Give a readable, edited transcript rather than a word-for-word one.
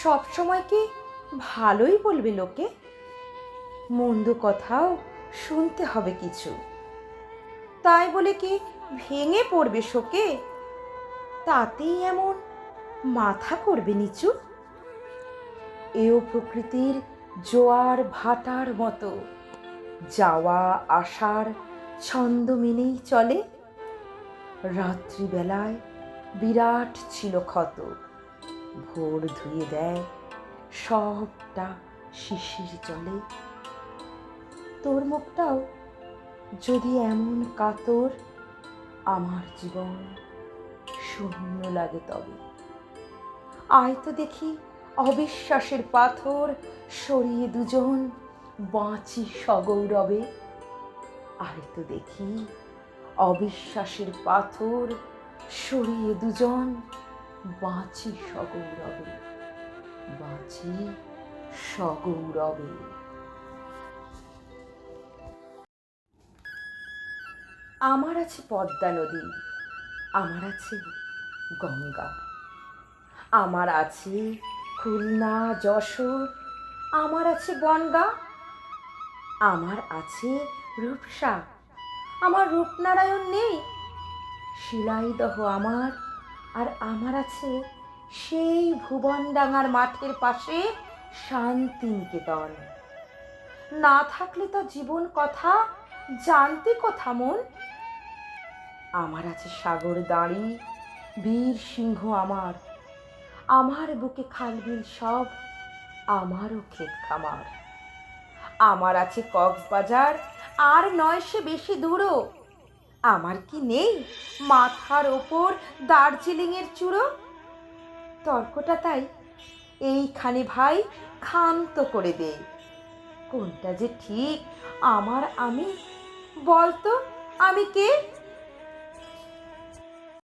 সব সময় কি ভালোই বলবে লোকে? মন্দ কথাও শুনতে হবে কিছু, তাই বলে কি ভেঙে পড়বে শোকে? তাতেই এমন মাথা করবে নিচু? এও প্রকৃতির জোয়ার ভাটার মতো, যাওয়া আসার ছন্দ মেনেই চলে। রাত্রিবেলায় বিরাট ছিল ক্ষত, ভোর ধুয়ে দেয় সবটা শিশির জলে। তোর মুখটাও যদি এমন কাতর, আমার জীবন শূন্য লাগে তবে। আয় তো দেখি অবিশ্বাসের পাথর সরিয়ে দুজন বাঁচি সগৌরবে। আয় তো দেখি অবিশ্বাসের পাথর সরিয়ে দুজন বাঁচি সগৌরবে, বাঁচি সগৌরবে। আমার আছে পদ্মা নদী, আমার আছে গঙ্গা, আমার আছে খুলনা যশোর, আমার আছে বনগাঁ, আমার আছে রূপসা, আমার রূপনারায়ণ নেই। শিলাইদহ আমার, আর আমার আছে সেই ভুবনডাঙার মাঠের পাশে শান্তিনিকেতন। না থাকলে তো জীবন কথা জানতে কথা মন। আমার আছে সাগর দাঁড়ি, বীর সিংহ আমার, আমার বুকে খালবিল সব, আমারও ক্ষেত খামার। আমার আছে কক্সবাজার, আর নয় সে বেশি দূরও। আমার কি নেই মাথার ওপর দার্জিলিংয়ের চূড়ো? তর্কটা তাই এইখানে ভাই ক্ষান্ত করে দে। কোনটা যে ঠিক আমার আমি, বলতো আমি কে?